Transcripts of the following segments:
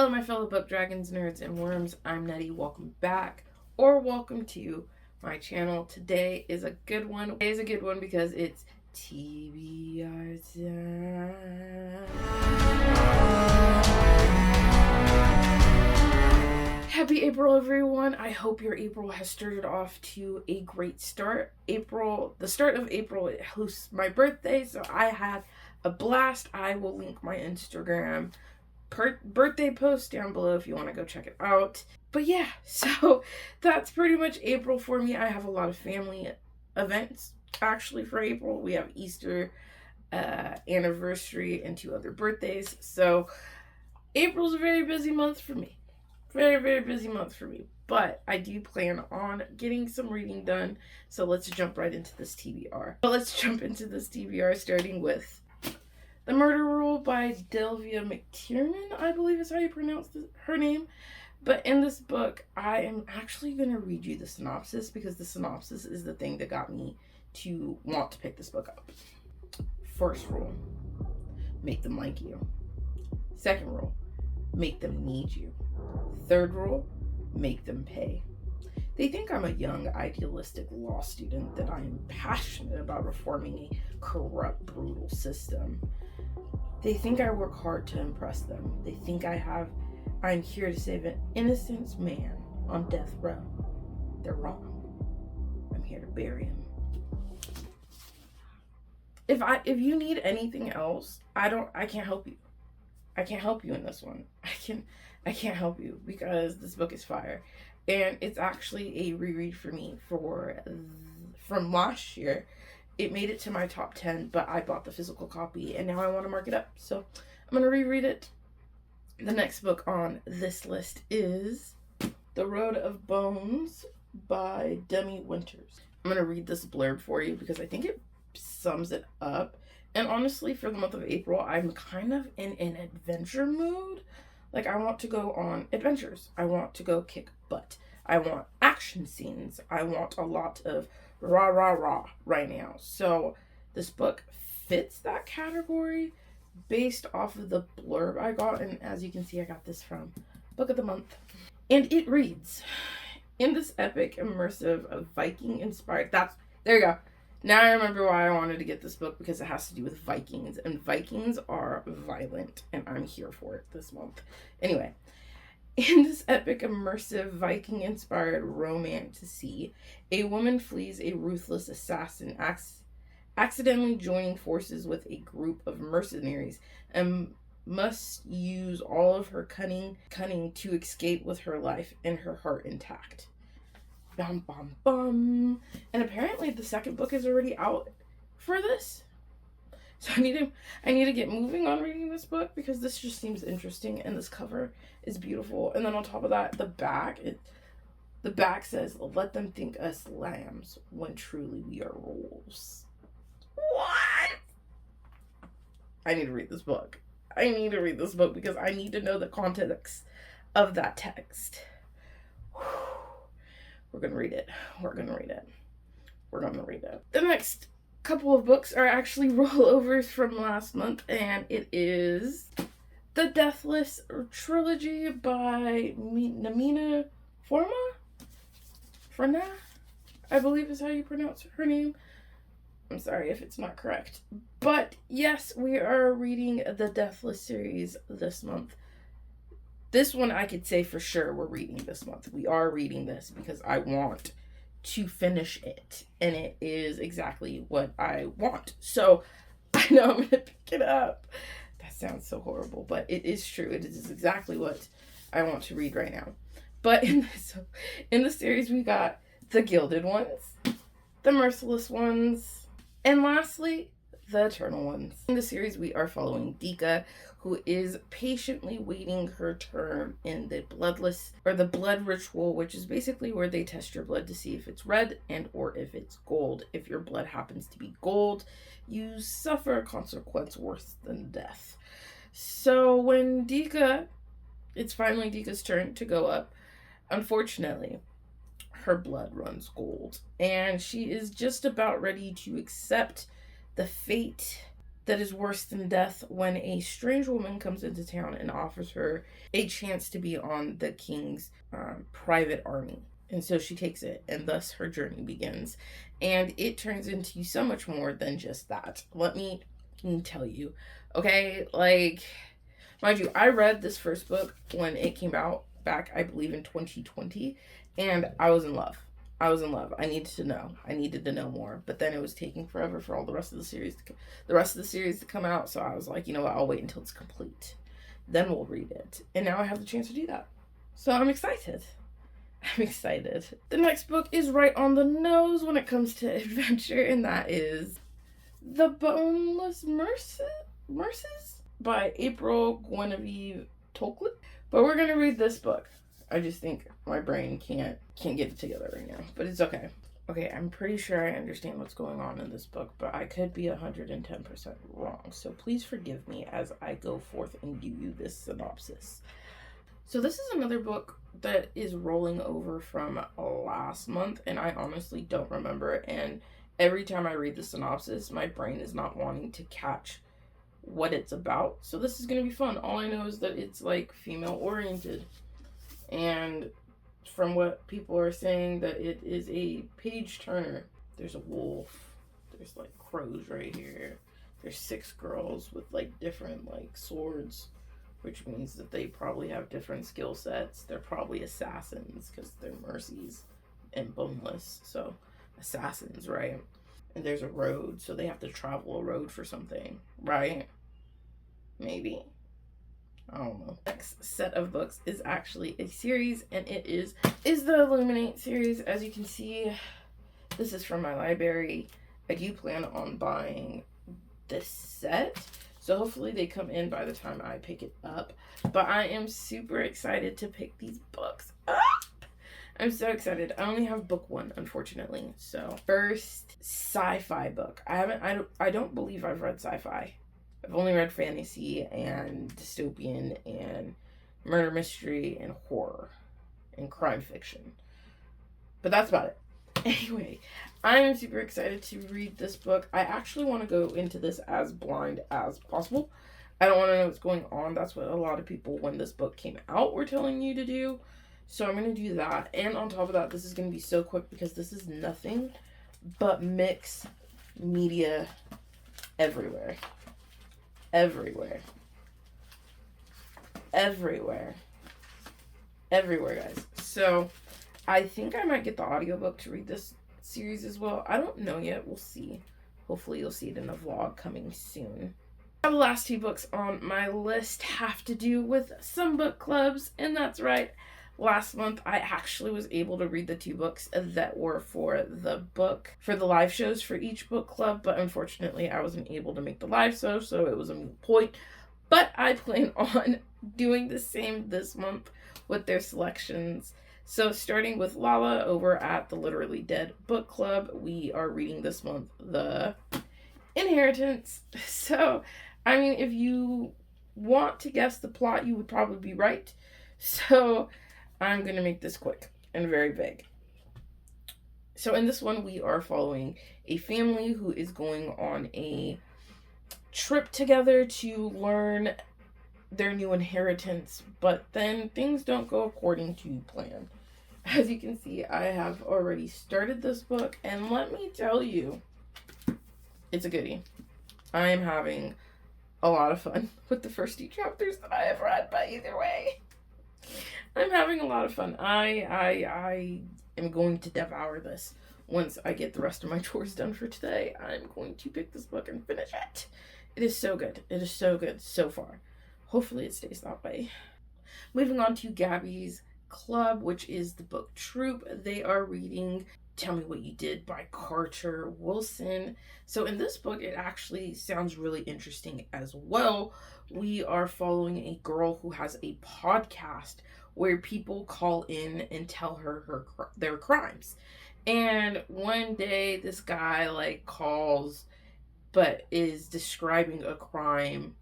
Hello, my fellow book dragons, nerds, and worms. I'm Nettie. Welcome back, or welcome to my channel. Today is a good one. Today is a good one because it's TBR Time. Happy April, everyone. I hope your April has started off to a great start. The start of April, it hosts my birthday, so I had a blast. I will link my Instagram birthday post down below if you want to go check it out. But yeah, so that's pretty much April for me. I have a lot of family events actually for April. We have Easter, anniversary, and 2 other birthdays. So April's a very busy month for me. Very, very busy month for me. But I do plan on getting some reading done. So let's jump right into this TBR. Starting with The Murder Rule by Delvia McTiernan, I believe is how you pronounce her name. But in this book, I am actually going to read you the synopsis because the synopsis is the thing that got me to want to pick this book up. First rule, make them like you. Second rule, make them need you. Third rule, make them pay. They think I'm a young, idealistic law student, that I am passionate about reforming a corrupt, brutal system. They think I work hard to impress them. They think I'm here to save an innocent man on death row. They're wrong. I'm here to bury him. If you need anything else, I can't help you. I can't help you in this one. I can't help you because this book is fire. And it's actually a reread for me from last year. It made it to my top 10, but I bought the physical copy and now I want to mark it up. So I'm going to reread it. The next book on this list is The Road of Bones by Demi Winters. I'm going to read this blurb for you because I think it sums it up. And honestly, for the month of April, I'm kind of in an adventure mood. Like, I want to go on adventures. I want to go kick butt. I want action scenes. I want a lot of rah, rah, rah right now. So this book fits that category based off of the blurb I got. And as you can see, I got this from Book of the Month. And it reads, in this epic, immersive, Viking-inspired... There you go. Now I remember why I wanted to get this book, because it has to do with Vikings, and Vikings are violent, and I'm here for it this month. Anyway, in this epic, immersive, Viking-inspired romance, a woman flees a ruthless assassin, accidentally joining forces with a group of mercenaries, and must use all of her cunning to escape with her life and her heart intact. Bum, bum, bum. And apparently the second book is already out for this. So I need to get moving on reading this book because this just seems interesting and this cover is beautiful. And then on top of that, the back says, "Let them think us lambs when truly we are wolves." What? I need to read this book. I need to read this book because I need to know the context of that text. We're going to read it. The next couple of books are actually rollovers from last month, and it is The Deathless Trilogy by Namina Forna, I believe is how you pronounce her name. I'm sorry if it's not correct. But yes, we are reading the Deathless series this month. This one I could say for sure we're reading this month. We are reading this because I want to finish it. And it is exactly what I want. So I know I'm going to pick it up. That sounds so horrible, but it is true. It is exactly what I want to read right now. But in the series, we got the Gilded Ones, the Merciless Ones, and lastly, the Eternal Ones. In the series, we are following Dika, who is patiently waiting her turn in the blood ritual, which is basically where they test your blood to see if it's red and or if it's gold. If your blood happens to be gold, you suffer a consequence worse than death. So when it's finally Dika's turn to go up, unfortunately, her blood runs gold, and she is just about ready to accept the fate that is worse than death when a strange woman comes into town and offers her a chance to be on the king's private army. And so she takes it, and thus her journey begins. And it turns into so much more than just that. Let me tell you. Okay, like, mind you, I read this first book when it came out back, I believe, in 2020, and I was in love. I was in love. I needed to know. I needed to know more. But then it was taking forever for all the rest of the series to come out. So I was like, you know what? I'll wait until it's complete. Then we'll read it. And now I have the chance to do that. So I'm excited. I'm excited. The next book is right on the nose when it comes to adventure, and that is The Boneless Mercies by April Guinevere Tolkien. But we're gonna read this book. I just think my brain can't get it together right now, but it's okay. Okay, I'm pretty sure I understand what's going on in this book, but I could be 110% wrong. So please forgive me as I go forth and give you this synopsis. So this is another book that is rolling over from last month, and I honestly don't remember. And every time I read the synopsis, my brain is not wanting to catch what it's about. So this is going to be fun. All I know is that it's like female oriented. And from what people are saying, that it is a page turner. There's a wolf. There's like crows right here. There's 6 girls with like different like swords, which means that they probably have different skill sets. They're probably assassins because they're mercies and boneless. So assassins, right? And there's a road, so they have to travel a road for something, right? Maybe. I don't know. Next set of books is actually a series, and it is the Illuminate series. As you can see, this is from my library. I do plan on buying this set, so hopefully they come in by the time I pick it up. But I am super excited to pick these books up. I'm so excited. I only have book 1, unfortunately. So first sci-fi book. I don't believe I've read sci-fi. I've only read fantasy and dystopian and murder mystery and horror and crime fiction. But that's about it. Anyway, I am super excited to read this book. I actually want to go into this as blind as possible. I don't want to know what's going on. That's what a lot of people, when this book came out, were telling you to do. So I'm going to do that. And on top of that, this is going to be so quick because this is nothing but mixed media everywhere. Everywhere, guys. So I think I might get the audiobook to read this series as well. I don't know yet. We'll see. Hopefully you'll see it in a vlog coming soon. The last 2 books on my list have to do with some book clubs, and that's right. Last month, I actually was able to read the 2 books that were for the live shows for each book club, but unfortunately, I wasn't able to make the live show, so it was a moot point. But I plan on doing the same this month with their selections. So starting with Lala over at the Literally Dead book club, we are reading this month The Inheritance. So, I mean, if you want to guess the plot, you would probably be right. So I'm going to make this quick and very vague. So in this one, we are following a family who is going on a trip together to learn their new inheritance, but then things don't go according to plan. As you can see, I have already started this book, and let me tell you, it's a goodie. I am having a lot of fun with the first 2 chapters that I have read, but either way, I'm having a lot of fun. I am going to devour this. Once I get the rest of my chores done for today, I'm going to pick this book and finish it. It is so good. It is so good so far. Hopefully it stays that way. Moving on to Gabby's Club, which is the book Troop. They are reading Tell Me What You Did by Carter Wilson. So in this book, it actually sounds really interesting as well. We are following a girl who has a podcast where people call in and tell her their crimes. And one day this guy calls but is describing a crime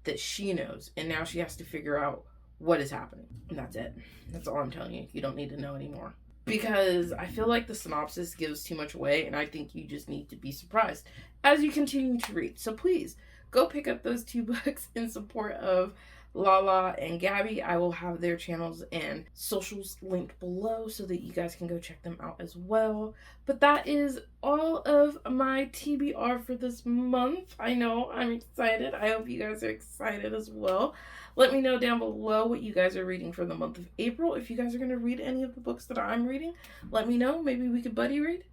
that she knows, and now she has to figure out what is happening. And that's it. That's all I'm telling you. You don't need to know anymore. Because I feel like the synopsis gives too much away, and I think you just need to be surprised as you continue to read. So please, go pick up those 2 books in support of Lala and Gabby. I will have their channels and socials linked below so that you guys can go check them out as well. But that is all of my TBR for this month. I know, I'm excited. I hope you guys are excited as well. Let me know down below what you guys are reading for the month of April. If you guys are going to read any of the books that I'm reading, let me know. Maybe we could buddy read.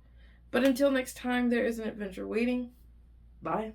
But until next time, there is an adventure waiting. Bye.